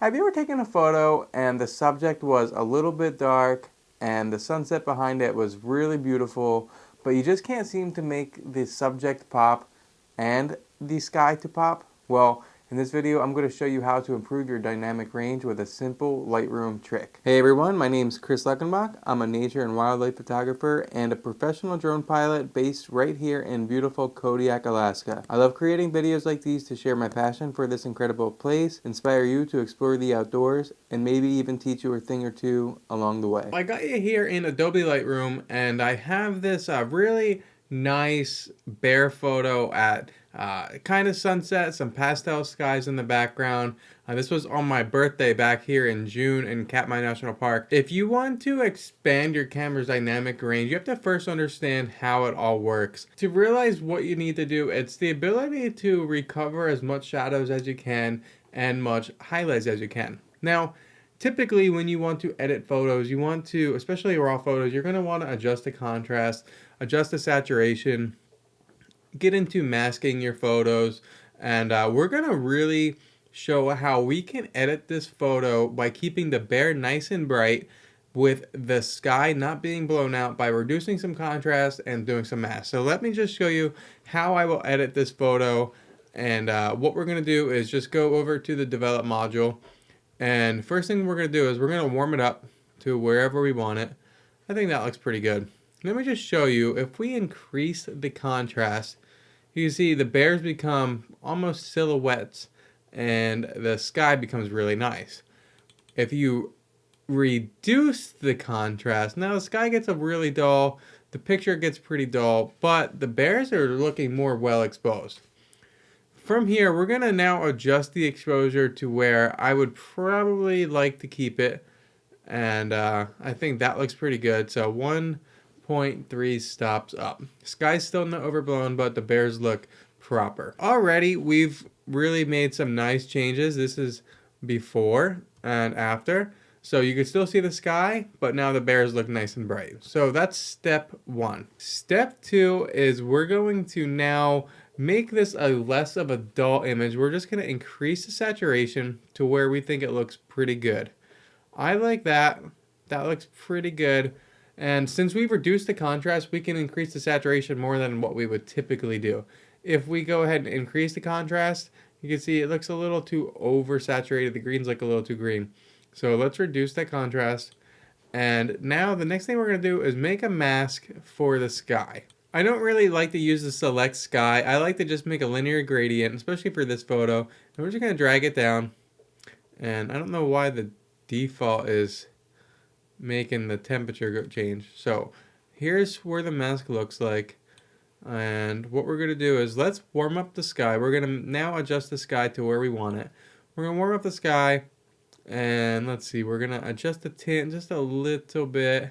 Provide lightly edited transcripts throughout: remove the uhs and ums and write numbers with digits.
Have you ever taken a photo and the subject was a little bit dark and the sunset behind it was really beautiful, but you just can't seem to make the subject pop and the sky to pop? Well, in this video, I'm going to show you how to improve your dynamic range with a simple Lightroom trick. Hey everyone, my name's Kris Luckenbach. I'm a nature and wildlife photographer and a professional drone pilot based right here in beautiful Kodiak, Alaska. I love creating videos like these to share my passion for this incredible place, inspire you to explore the outdoors, and maybe even teach you a thing or two along the way. I got you here in Adobe Lightroom, and I have this really nice bear photo at kind of sunset, some pastel skies in the background. This was on my birthday back here in June in Katmai National Park. If you want to expand your camera's dynamic range, you have to first understand how it all works. To realize what you need to do, it's the ability to recover as much shadows as you can and much highlights as you can. Now, typically when you want to edit photos, you want to, especially raw photos, you're going to want to adjust the contrast, adjust the saturation, get into masking your photos, and we're going to really show how we can edit this photo by keeping the bear nice and bright with the sky not being blown out by reducing some contrast and doing some mask. So let me just show you how I will edit this photo, and what we're going to do is just go over to the develop module, and first thing we're going to do is we're going to warm it up to wherever we want it. I think that looks pretty good. Let me just show you, if we increase the contrast, you can see the bears become almost silhouettes and the sky becomes really nice. If you reduce the contrast, now the sky gets a really dull, the picture gets pretty dull, but the bears are looking more well exposed. From here, we're going to now adjust the exposure to where I would probably like to keep it, and I think that looks pretty good. So 1.3 stops up. Sky's still not overblown, but the bears look proper. Already, we've really made some nice changes. This is before and after. So you can still see the sky, but now the bears look nice and bright. So that's step one. Step two is we're going to now make this a less of a dull image. We're just going to increase the saturation to where we think it looks pretty good. I like that. That looks pretty good. And since we've reduced the contrast, we can increase the saturation more than what we would typically do. If we go ahead and increase the contrast, you can see it looks a little too oversaturated. The greens look a little too green. So let's reduce that contrast. And now the next thing we're going to do is make a mask for the sky. I don't really like to use the select sky. I like to just make a linear gradient, especially for this photo. And we're just going to drag it down. And I don't know why the default is making the temperature change. So here's where the mask looks like. And what we're going to do is let's warm up the sky. We're going to now adjust the sky to where we want it. We're going to warm up the sky. And let's see, we're going to adjust the tint just a little bit.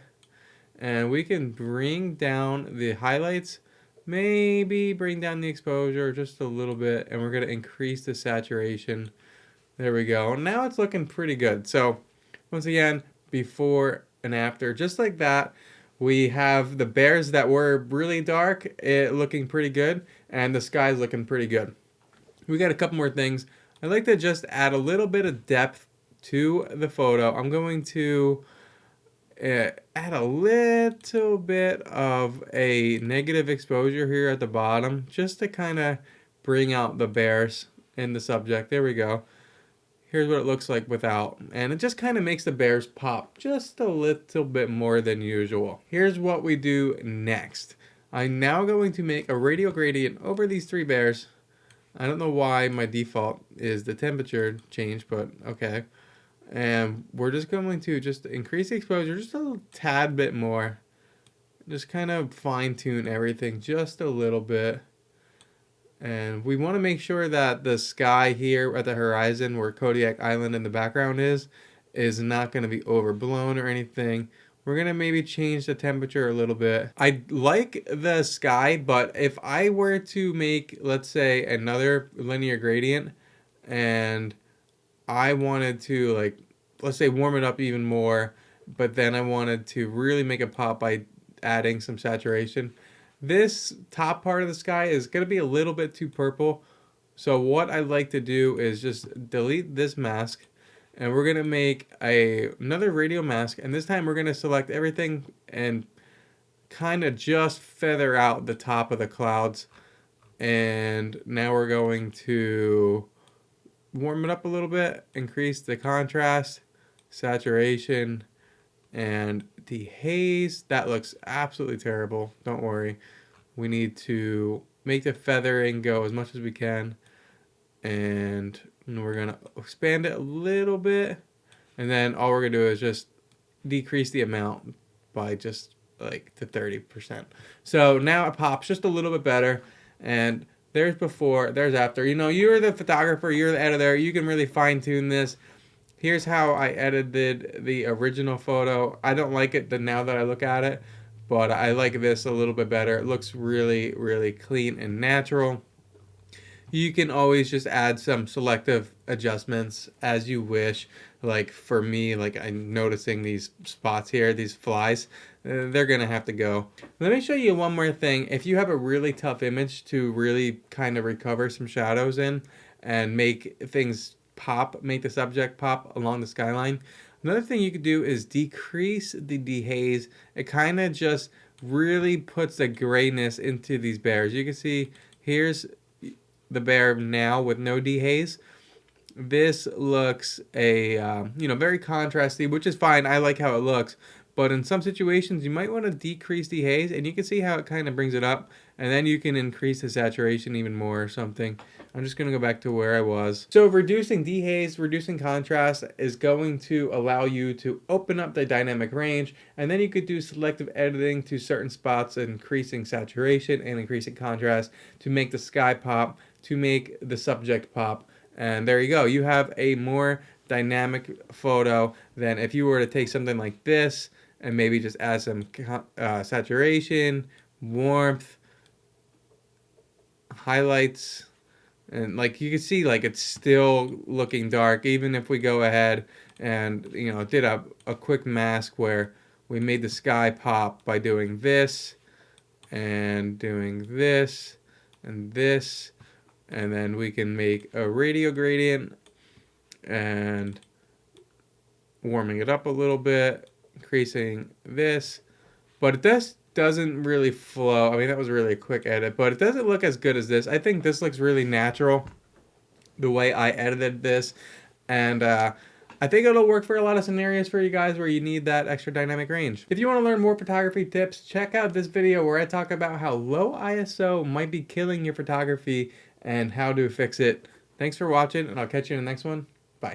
And we can bring down the highlights, maybe bring down the exposure just a little bit, and we're going to increase the saturation. There we go. Now it's looking pretty good. So once again, before and after, just like that, we have the bears that were really dark looking pretty good, and the sky's looking pretty good. We got a couple more things. I'd like to just add a little bit of depth to the photo. I'm going to add a little bit of a negative exposure here at the bottom, just to kind of bring out the bears in the subject. There we go. Here's what it looks like without, and it just kind of makes the bears pop just a little bit more than usual. Here's what we do next. I'm now going to make a radial gradient over these three bears. I don't know why my default is the temperature change, but okay. And we're just going to just increase the exposure just a little tad bit more. Just kind of fine tune everything just a little bit. And we want to make sure that the sky here at the horizon where Kodiak Island in the background is not going to be overblown or anything. We're going to maybe change the temperature a little bit. I like the sky, but if I were to make, let's say, another linear gradient and I wanted to, like, let's say warm it up even more, but then I wanted to really make it pop by adding some saturation. This top part of the sky is going to be a little bit too purple. So what I like to do is just delete this mask And we're going to make another radial mask. And this time we're going to select everything and kind of just feather out the top of the clouds. And now we're going to warm it up a little bit, increase the contrast, saturation, and dehaze. That looks absolutely terrible. Don't worry. We need to make the feathering go as much as we can. And we're going to expand it a little bit. And then all we're going to do is just decrease the amount by just like to 30%. So now it pops just a little bit better. And there's before, there's after. You know, you're the photographer, you're the editor. You can really fine tune this. Here's how I edited the original photo. I don't like it now that I look at it, but I like this a little bit better. It looks really, really clean and natural. You can always just add some selective adjustments as you wish. Like for me, like I'm noticing these spots here, these flies, they're gonna have to go. Let me show you one more thing. If you have a really tough image to really kind of recover some shadows in and make things pop, make the subject pop along the skyline, another thing you could do is decrease the dehaze. It kind of just really puts the grayness into these bears. You can see here's the bear now with no dehaze. This looks very contrasty, which is fine. I like how it looks. But in some situations, you might want to decrease dehaze, and you can see how it kind of brings it up. And then you can increase the saturation even more or something. I'm just going to go back to where I was. So reducing dehaze, reducing contrast is going to allow you to open up the dynamic range. And then you could do selective editing to certain spots, increasing saturation and increasing contrast to make the sky pop, to make the subject pop. And there you go. You have a more dynamic photo than if you were to take something like this and maybe just add some saturation, warmth, highlights, and like you can see, like it's still looking dark even if we go ahead and did a quick mask where we made the sky pop by doing this and doing this and this. And then we can make a radial gradient and warming it up a little bit, increasing this. But this doesn't really flow. I mean, that was really a quick edit, but it doesn't look as good as this. I think this looks really natural, the way I edited this. And I think it'll work for a lot of scenarios for you guys where you need that extra dynamic range. If you want to learn more photography tips, check out this video where I talk about how low ISO might be killing your photography and how to fix it. Thanks for watching, and I'll catch you in the next one.